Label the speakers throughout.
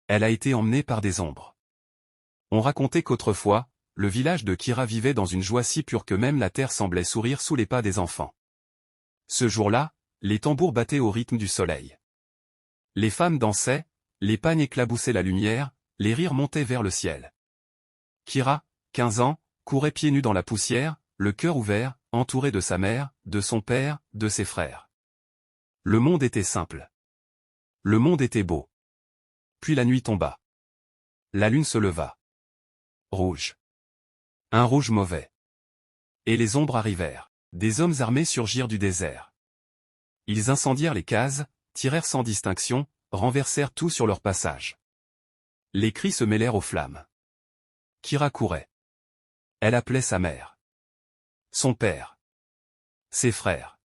Speaker 1: Elle a été emmenée par des ombres. On racontait qu'autrefois, le village de Kira vivait dans une joie si pure que même la terre semblait sourire sous les pas des enfants. Ce jour-là, les tambours battaient au rythme du soleil. Les femmes dansaient, les pagnes éclaboussaient la lumière, les rires montaient vers le ciel. Kira, 15 ans, courait pieds nus dans la poussière, le cœur ouvert, entouré de sa mère, de son père, de ses frères. Le monde était simple. Le monde était beau. Puis la nuit tomba. La lune se leva. Rouge. Un rouge mauvais. Et les ombres arrivèrent. Des hommes armés surgirent du désert. Ils incendièrent les cases, tirèrent sans distinction, renversèrent tout sur leur passage. Les cris se mêlèrent aux flammes. Kira courait. Elle appelait sa mère. Son père. Ses frères.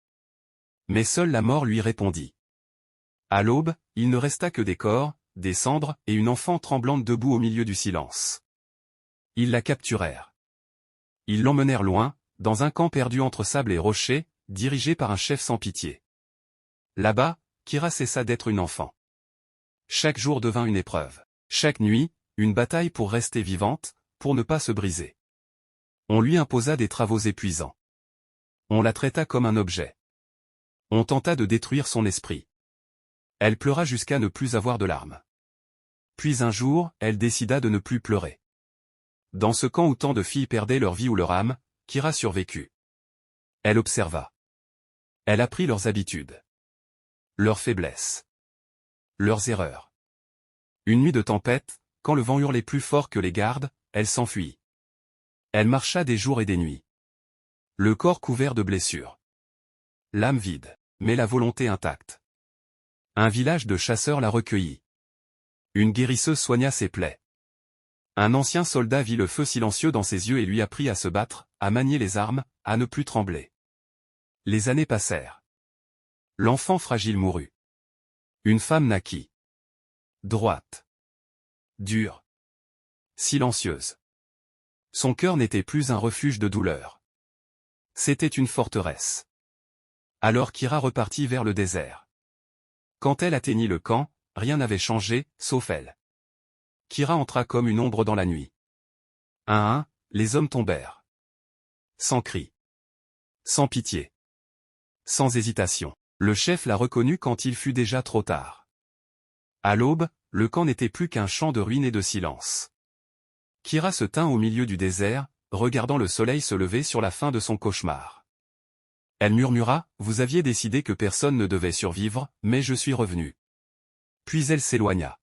Speaker 1: Mais seule la mort lui répondit. À l'aube, il ne resta que des corps, des cendres et une enfant tremblante debout au milieu du silence. Ils la capturèrent. Ils l'emmenèrent loin, dans un camp perdu entre sable et rochers, dirigé par un chef sans pitié. Là-bas, Kira cessa d'être une enfant. Chaque jour devint une épreuve. Chaque nuit, une bataille pour rester vivante, pour ne pas se briser. On lui imposa des travaux épuisants. On la traita comme un objet. On tenta de détruire son esprit. Elle pleura jusqu'à ne plus avoir de larmes. Puis un jour, elle décida de ne plus pleurer. Dans ce camp où tant de filles perdaient leur vie ou leur âme, Kira survécut. Elle observa. Elle apprit leurs habitudes. Leurs faiblesses. Leurs erreurs. Une nuit de tempête, quand le vent hurlait plus fort que les gardes, elle s'enfuit. Elle marcha des jours et des nuits. Le corps couvert de blessures. L'âme vide, mais la volonté intacte. Un village de chasseurs la recueillit. Une guérisseuse soigna ses plaies. Un ancien soldat vit le feu silencieux dans ses yeux et lui apprit à se battre, à manier les armes, à ne plus trembler. Les années passèrent. L'enfant fragile mourut. Une femme naquit. Droite. Dure. Silencieuse. Son cœur n'était plus un refuge de douleur. C'était une forteresse. Alors Kira repartit vers le désert. Quand elle atteignit le camp, rien n'avait changé, sauf elle. Kira entra comme une ombre dans la nuit. Un à un, les hommes tombèrent. Sans cri. Sans pitié. Sans hésitation. Le chef la reconnut quand il fut déjà trop tard. À l'aube, le camp n'était plus qu'un champ de ruines et de silence. Kira se tint au milieu du désert, regardant le soleil se lever sur la fin de son cauchemar. Elle murmura, « Vous aviez décidé que personne ne devait survivre, mais je suis revenu. » Puis elle s'éloigna.